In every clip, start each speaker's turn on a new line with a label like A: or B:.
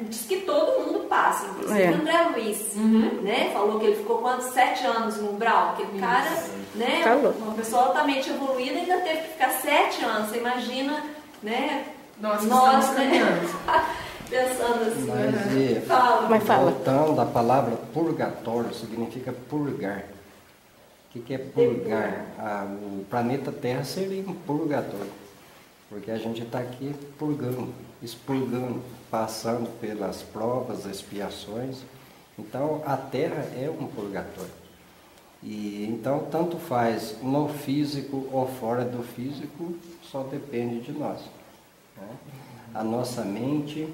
A: diz que todo mundo passa, inclusive André Luiz, né? Falou que ele ficou quantos? 7 anos no umbral, aquele cara, né? Uma pessoa altamente evoluída ainda teve que ficar 7 anos, você imagina, né?
B: Nós
A: né? Pensando assim,
C: mas voltando, a palavra purgatório significa purgar. O que é purgar? O planeta Terra seria um purgatório, porque a gente está aqui purgando, expurgando, passando pelas provas, expiações. Então a Terra é um purgatório. E então tanto faz no físico ou fora do físico, só depende de nós, né? A nossa mente,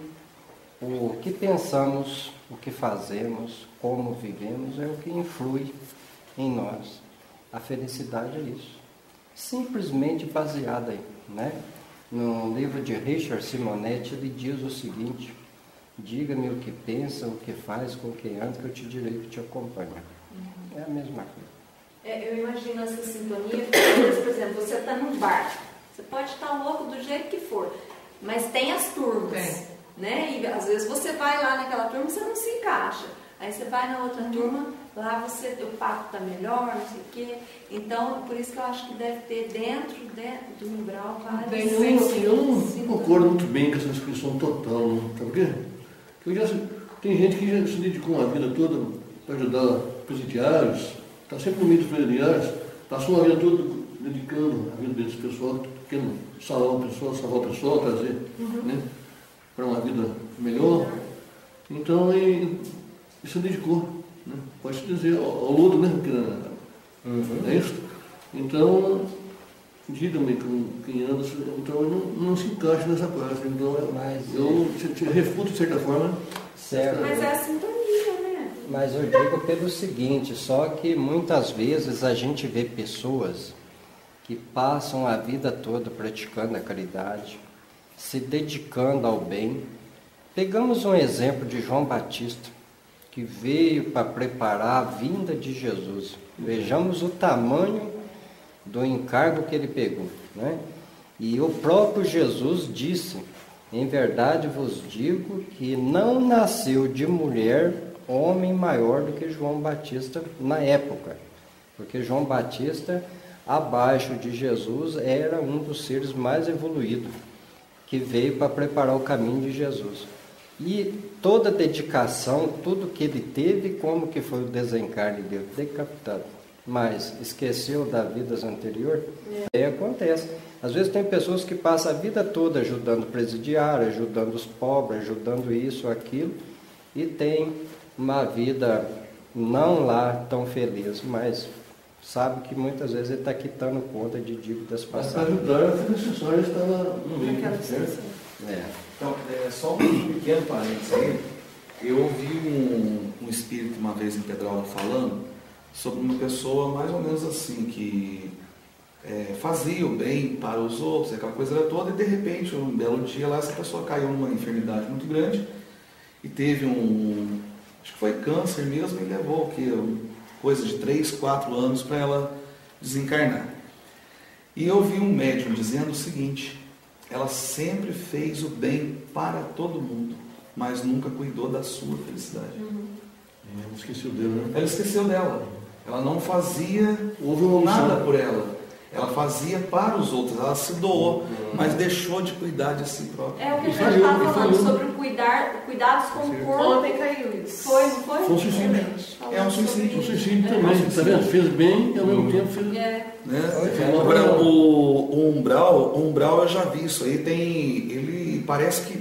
C: o que pensamos, o que fazemos, como vivemos, é o que influi em nós. A felicidade é isso. Simplesmente baseada aí, né? No livro de Richard Simonetti, ele diz o seguinte: diga-me o que pensa, o que faz, com quem anda, que eu te direi que te acompanha. É a mesma coisa.
A: Eu imagino essa sintonia, por exemplo, você está num bar, você pode estar louco do jeito que for, mas tem as turmas, né? E às vezes você vai lá naquela turma e você não se encaixa. Aí você vai na outra turma, lá o papo está melhor, não sei o quê. Então, por isso que eu acho que deve ter dentro do umbral várias...
D: Eu não concordo muito bem com essa descrição total, não. Sabe por quê? Tem gente que já se dedicou a vida toda para ajudar presidiários, está sempre no meio dos presidiários, passou a vida toda dedicando a vida desse pessoal, querendo salvar a pessoa, trazer, né, para uma vida melhor. Então, ele se dedicou, né? Pode dizer, ao lodo, né? É isso? Então, diga-me com quem anda, então não se encaixa nessa parte. Então, eu te refuto de certa forma.
C: Certo.
A: Mas é a sintonia, né?
C: Mas eu digo pelo seguinte, só que muitas vezes a gente vê pessoas que passam a vida toda praticando a caridade, se dedicando ao bem. Pegamos um exemplo de João Batista, que veio para preparar a vinda de Jesus. Vejamos o tamanho do encargo que ele pegou, né? E o próprio Jesus disse: em verdade vos digo que não nasceu de mulher homem maior do que João Batista na época, porque João Batista, abaixo de Jesus, era um dos seres mais evoluídos, que veio para preparar o caminho de Jesus. E toda a dedicação, tudo que ele teve, como que foi o desencarne dele? Decapitado. Mas esqueceu da vida anterior? Aí acontece. Às vezes tem pessoas que passam a vida toda ajudando o presidiário, ajudando os pobres, ajudando isso, aquilo, e tem uma vida não lá tão feliz, mas sabe que muitas vezes ele está quitando conta de dívidas passadas.
D: Para ajudar, foi necessário estar no meio.
E: Então, só um pequeno parênteses aí. Eu ouvi um espírito uma vez em Pedralva falando sobre uma pessoa mais ou menos assim, que fazia o bem para os outros, aquela coisa toda, e de repente, um belo dia lá, essa pessoa caiu numa enfermidade muito grande e teve acho que foi câncer mesmo, e levou coisa de 3, 4 anos para ela desencarnar. E eu vi um médium dizendo o seguinte: ela sempre fez o bem para todo mundo, mas nunca cuidou da sua felicidade.
D: Ela esqueceu dela, né?
E: Ela esqueceu dela. Ela não fazia nada por ela. Ela fazia para os outros, ela se doou, mas deixou de cuidar de si própria.
A: É o que a gente estava falando sobre o cuidados com o corpo.
B: Ontem caiu isso.
A: Foi, não foi?
D: Foi um suicídio.
E: É um suicídio.
D: Um suicídio também, tá vendo? Fez bem e ao mesmo tempo fez...
E: Né? Agora, o umbral eu já vi isso aí,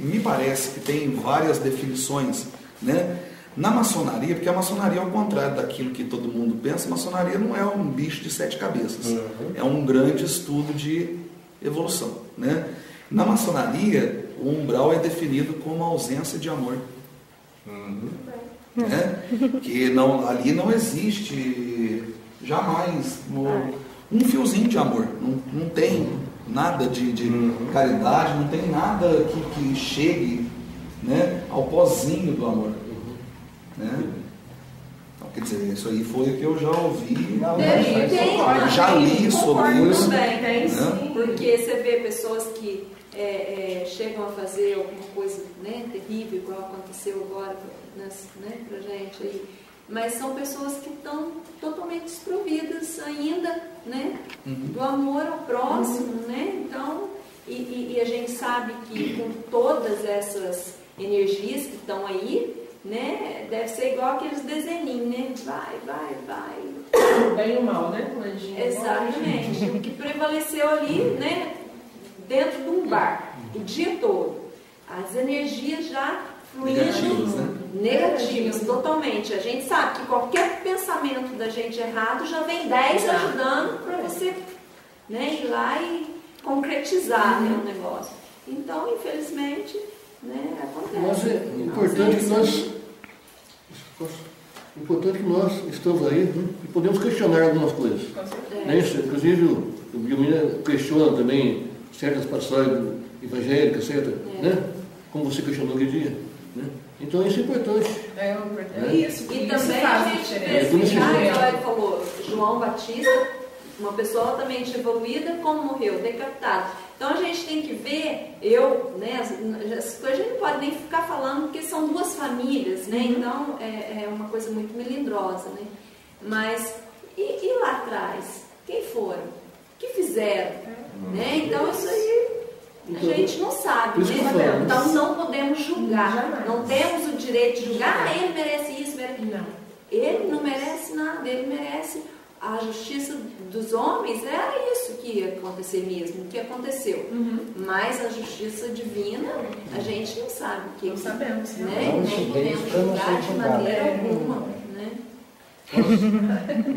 E: me parece que tem várias definições, né? Na maçonaria, porque a maçonaria, ao contrário daquilo que todo mundo pensa, a maçonaria não é um bicho de 7 cabeças, é um grande estudo de evolução, né? Na maçonaria, o umbral é definido como ausência de amor, né? Que ali não existe jamais um fiozinho de amor, não tem nada de caridade, não tem nada que chegue, né, ao pozinho do amor. Né? Então, quer dizer, isso aí foi o que eu já ouvi, já li sobre isso.
A: Tem, porque você vê pessoas que chegam a fazer alguma coisa, né, terrível, igual aconteceu agora, né, pra gente aí. Mas são pessoas que estão totalmente desprovidas ainda, né, do amor ao próximo, né? Então, e a gente sabe que com todas essas energias que estão aí, né, deve ser igual aqueles desenhinhos, né? Vai.
B: O bem e o mal, né?
A: Exatamente. O que prevaleceu ali, né, dentro de um bar, o dia todo. As energias já fluindo negativas, totalmente. A gente sabe que qualquer pensamento da gente errado já vem 10 ajudando para você, né, ir lá e concretizar, né, o negócio. Então, infelizmente, né, acontece.
D: Mas é importante que nós estamos aí, né, e podemos questionar algumas coisas. Né? Inclusive, o Guilherme questiona também certas passagens evangélicas, certo? Né? Como você questionou aquele dia. Né? Então, isso é importante.
B: Isso.
A: E também a gente pesquisar, ele falou, João Batista, uma pessoa altamente evoluída, como morreu? Decapitado. Então a gente tem que ver, né, as coisas a gente não pode nem ficar falando, porque são duas famílias, né? Então é uma coisa muito melindrosa, né? Mas, e lá atrás? Quem foram? O que fizeram? Né? Então isso aí a gente não sabe, né? Então não podemos julgar, não temos o direito de julgar, ele merece isso, merece... Não. Ele não merece nada, ele merece... A justiça dos homens era isso que ia acontecer mesmo, o que aconteceu. Mas a justiça divina, a gente não sabe o que.
B: Não sabemos,
A: né? Não podemos julgar de maneira alguma. Né?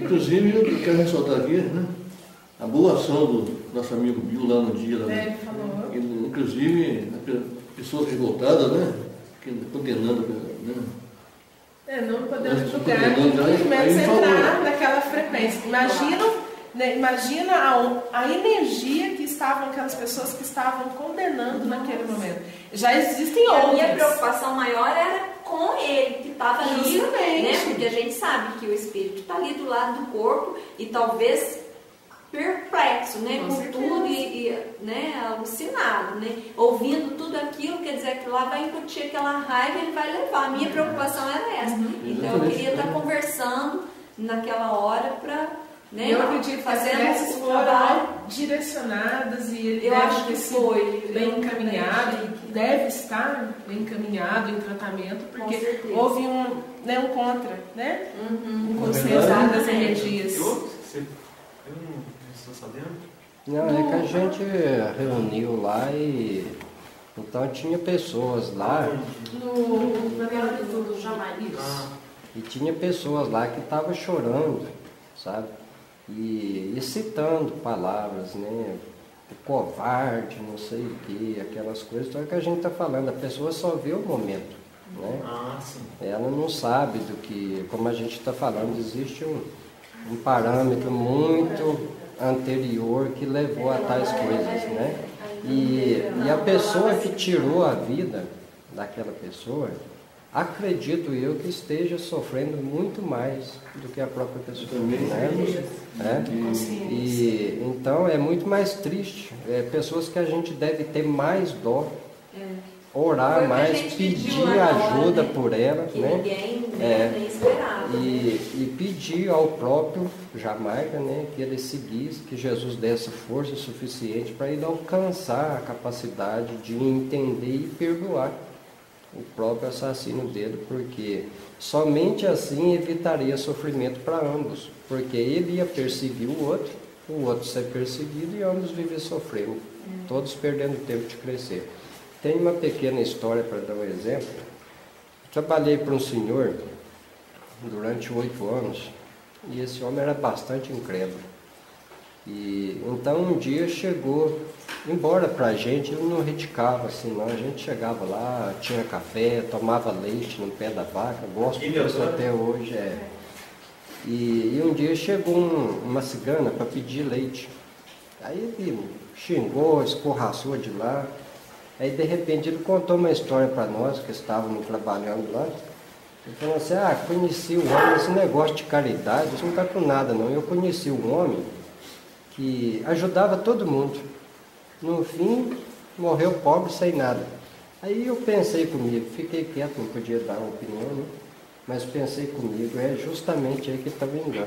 D: Inclusive, eu quero ressaltar aqui, né, a boa ação do nosso amigo Bill lá no dia.
B: Ele falou.
D: Inclusive, pessoas revoltadas, né? Condenando. Né?
B: Não podemos julgar, simplesmente entrar naquela frequência. Imagina a energia que estavam aquelas pessoas que estavam condenando naquele momento. Já existem outras.
A: A minha preocupação maior era com ele, que estava ali, né? Porque a gente sabe que o espírito está ali do lado do corpo e talvez perplexo, né, com tudo e né, alucinado, né, ouvindo tudo aquilo, quer dizer que lá vai incutir aquela raiva, ele vai levar. A minha preocupação era essa. Então eu queria estar conversando naquela hora para, né,
B: eu acredito que as crianças foram direcionadas e ele
A: acho que
B: foi bem encaminhado, deve estar bem encaminhado em tratamento, porque houve um contra, né, um consenso das energias.
C: Não, é que a gente reuniu lá e então tinha pessoas lá.
B: Na verdade do Jamaica.
C: E tinha pessoas lá que estavam chorando, sabe? E citando palavras, né? O covarde, não sei o que, aquelas coisas. Então é que a gente está falando, a pessoa só vê o momento, né?
E: Sim.
C: Ela não sabe do que, como a gente está falando, existe um parâmetro muito anterior que levou a tais coisas, né? E a pessoa que tirou a vida daquela pessoa, acredito eu que esteja sofrendo muito mais do que a própria pessoa, né? E então é muito mais triste. Pessoas que a gente deve ter mais dó, orar mais, pedir ajuda por ela, né?
A: Nem esperava.
C: E pedir ao próprio Jamaica, né, que ele seguisse, que Jesus desse força suficiente para ele alcançar a capacidade de entender e perdoar o próprio assassino dele, porque somente assim evitaria sofrimento para ambos, porque ele ia perseguir o outro ser perseguido e ambos viver sofrendo, todos perdendo tempo de crescer. Tem uma pequena história para dar um exemplo. Trabalhei para um senhor durante 8 anos e esse homem era bastante incrédulo. E então um dia chegou, embora para a gente, ele não criticava assim, não. A gente chegava lá, tinha café, tomava leite no pé da vaca, gosto disso até hoje. E um dia chegou uma cigana para pedir leite. Aí ele xingou, escorraçou de lá. Aí de repente ele contou uma história para nós que estávamos trabalhando lá. Ele falou assim, conheci um homem, esse negócio de caridade, isso não está com nada não. Eu conheci um homem que ajudava todo mundo. No fim, morreu pobre sem nada. Aí eu pensei comigo, fiquei quieto, não podia dar opinião, né? Mas pensei comigo, é justamente aí que está o engano.